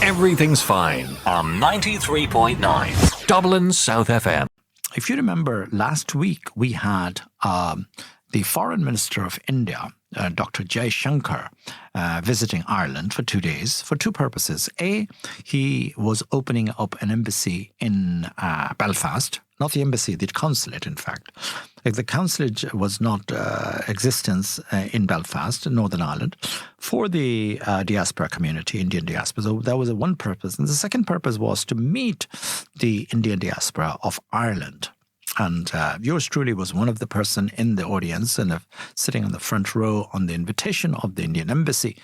Everything's fine on 93.9 Dublin South FM. If you remember, last week we had the Foreign Minister of India, Dr. Jaishankar, visiting Ireland for 2 days for two purposes. A, he was opening up an embassy in Belfast, not the embassy, the consulate, in fact. The consulate was not existence in Belfast, Northern Ireland, for the diaspora community, Indian diaspora. So that was one purpose. And the second purpose was to meet the Indian diaspora of Ireland. And yours truly was one of the person in the audience and sitting on the front row on the invitation of the Indian embassy,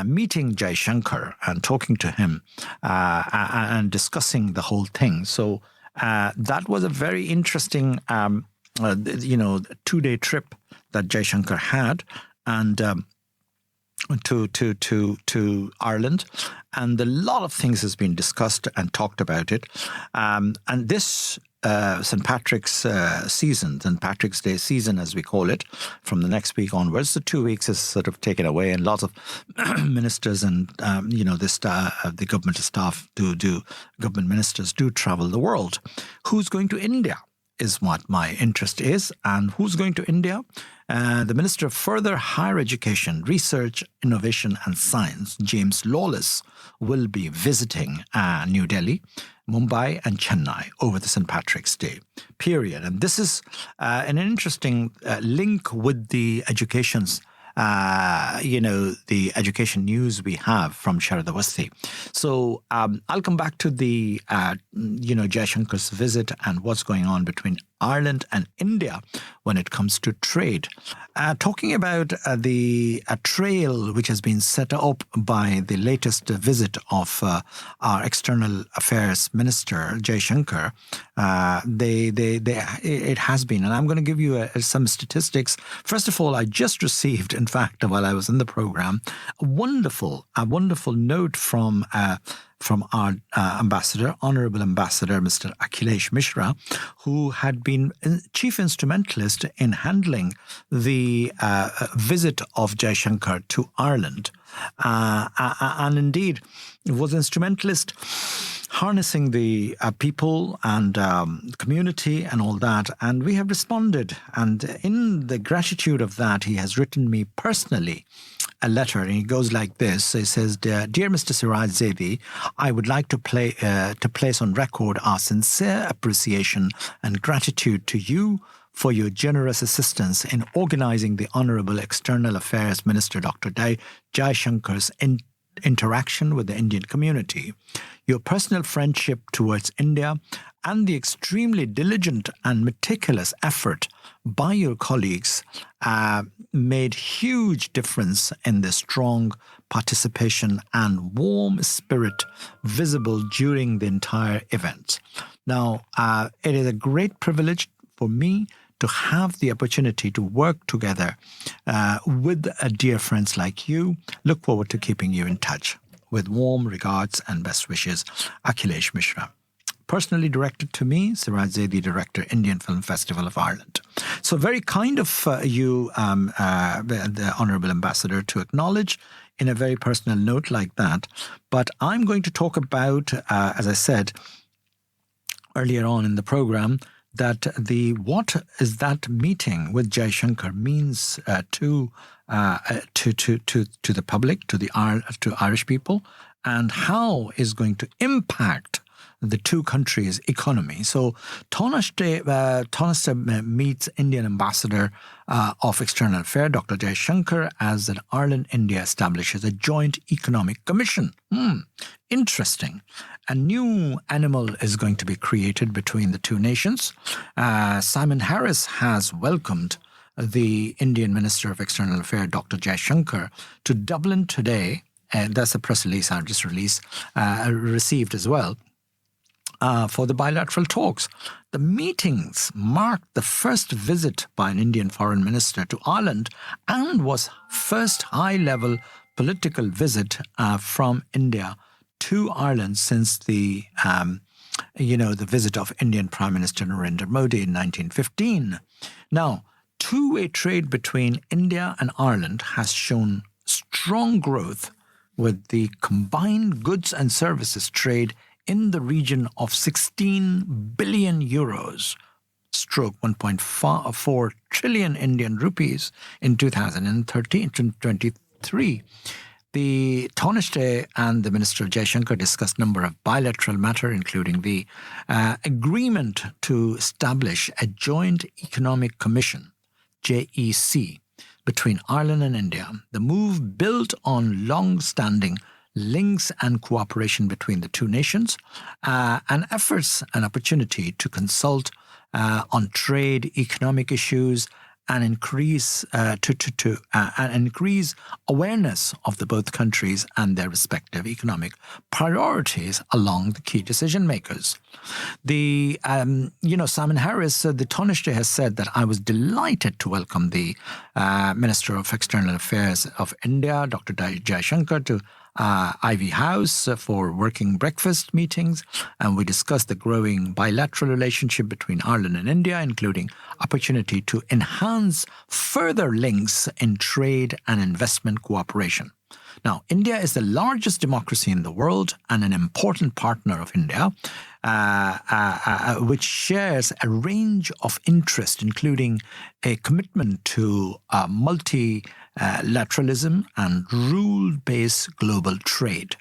meeting Jaishankar and talking to him and discussing the whole thing. So that was a very interesting, 2-day trip that Jaishankar had, and to Ireland, and a lot of things has been discussed and talked about it, and this St. Patrick's season, St. Patrick's Day season, as we call it, from the next week onwards. The 2 weeks is sort of taken away, and lots of ministers and the government staff government ministers do travel the world. Who's going to India is what my interest is, and who's going to India? The Minister of Further Higher Education, Research, Innovation and Science, James Lawless, will be visiting New Delhi, Mumbai and Chennai over the St. Patrick's Day period. And this is an interesting link with the education's the education news we have from Sharadavasti. So I'll come back to the, Jaishankar's visit and what's going on between Ireland and India when it comes to trade. Talking about the trail which has been set up by the latest visit of our External Affairs Minister, Jaishankar, it has been, and I'm going to give you some statistics. First of all, I just received, in fact, while I was in the program, a wonderful note from our ambassador, Honorable Ambassador Mr. Akhilesh Mishra, who had been chief instrumentalist in handling the visit of Jaishankar to Ireland, and indeed was instrumentalist harnessing the people and community and all that. And we have responded. And in the gratitude of that, he has written me personally a letter, and it goes like this. It says, Dear Mr. Siraj Zaidi, I would like to place on record our sincere appreciation and gratitude to you for your generous assistance in organizing the Honorable External Affairs Minister Dr. Jaishankar's interaction with the Indian community. Your personal friendship towards India and the extremely diligent and meticulous effort by your colleagues made huge difference in the strong participation and warm spirit visible during the entire event. Now, it is a great privilege for me to have the opportunity to work together with dear friends like you. Look forward to keeping you in touch. With warm regards and best wishes, Akhilesh Mishra. Personally directed to me, Siraj Zaidi, Director, Indian Film Festival of Ireland. So very kind of you, the Honourable Ambassador, to acknowledge in a very personal note like that. But I'm going to talk about, as I said earlier on in the program, that what is that meeting with Jaishankar means to the public, to Irish people, and how is going to impact the two countries' economy. So Taoiseach meets Indian Ambassador of External Affairs, Dr. Jaishankar, as an Ireland-India establishes a joint economic commission. Interesting. A new animal is going to be created between the two nations. Simon Harris has welcomed the Indian Minister of External Affairs, Dr. Jaishankar, to Dublin today. And that's a press release I just received as well. For the bilateral talks. The meetings marked the first visit by an Indian foreign minister to Ireland and was first high-level political visit from India to Ireland since the visit of Indian Prime Minister Narendra Modi in 1915. Now, two-way trade between India and Ireland has shown strong growth with the combined goods and services trade in the region of 16 billion euros, stroke 1.4 trillion Indian rupees in 2013 to 23. The Taoiseach and the Minister Jaishankar discussed a number of bilateral matters, including the agreement to establish a joint economic commission, JEC, between Ireland and India. The move built on long-standing links and cooperation between the two nations, and offers an opportunity to consult on trade, economic issues, and increase increase awareness of the both countries and their respective economic priorities along the key decision makers. The Simon Harris, the Taoiseach, has said that I was delighted to welcome the Minister of External Affairs of India, Dr. Jaishankar, to Ivy House for working breakfast meetings, and we discussed the growing bilateral relationship between Ireland and India, including opportunity to enhance further links in trade and investment cooperation. Now, India is the largest democracy in the world and an important partner of India, which shares a range of interests, including a commitment to multilateralism and rule-based global trade.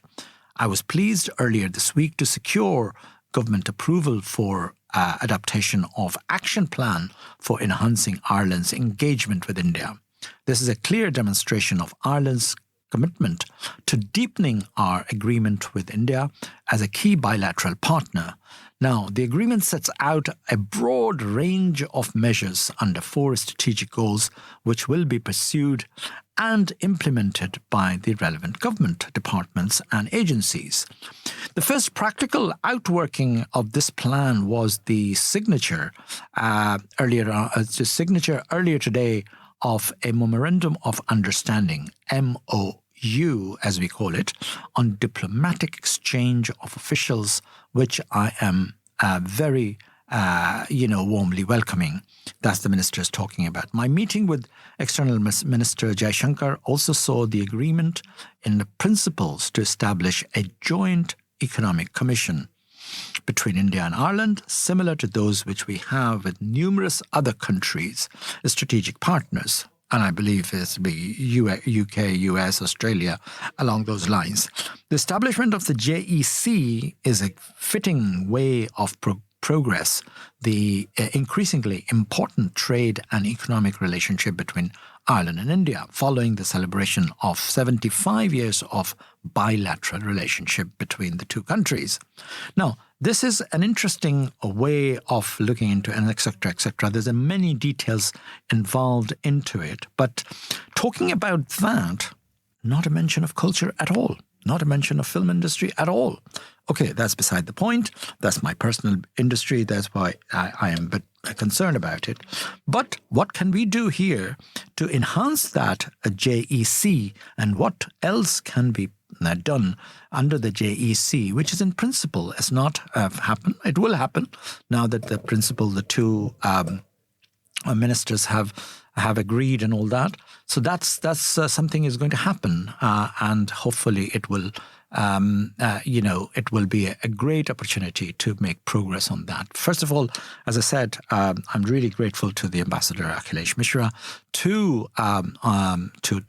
I was pleased earlier this week to secure government approval for adaptation of action plan for enhancing Ireland's engagement with India. This is a clear demonstration of Ireland's commitment to deepening our agreement with India as a key bilateral partner. Now, the agreement sets out a broad range of measures under 4 strategic goals, which will be pursued and implemented by the relevant government departments and agencies. The first practical outworking of this plan was the signature earlier today of a Memorandum of Understanding, MOU, as we call it, on diplomatic exchange of officials, which I am very warmly welcoming. That's the ministers talking about. My meeting with External Minister Jaishankar also saw the agreement in the principles to establish a joint economic commission between India and Ireland, similar to those which we have with numerous other countries, strategic partners. And I believe it's UK, US, Australia, along those lines. The establishment of the JEC is a fitting way of progress the increasingly important trade and economic relationship between Ireland and India, following the celebration of 75 years of bilateral relationship between the two countries. Now, this is an interesting way of looking into it, etc., etc. There's many details involved into it, but talking about that, not a mention of culture at all, not a mention of film industry at all. Okay, that's beside the point. That's my personal industry. That's why I am a bit concerned about it. But what can we do here to enhance that JEC, and what else can be done under the JEC, which is in principle has not happened. It will happen now that the two ministers have agreed and all that. So that's something is going to happen, and hopefully it will. It will be a great opportunity to make progress on that. First of all, as I said, I'm really grateful to the Ambassador Akhilesh Mishra to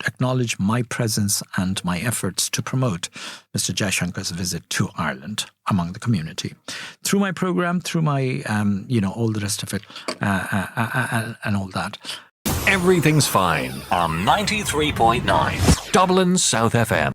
acknowledge my presence and my efforts to promote Mr. Jaishankar's visit to Ireland among the community. Through my program, through my, all the rest of it, and all that. Everything's fine on 93.9 Dublin South FM.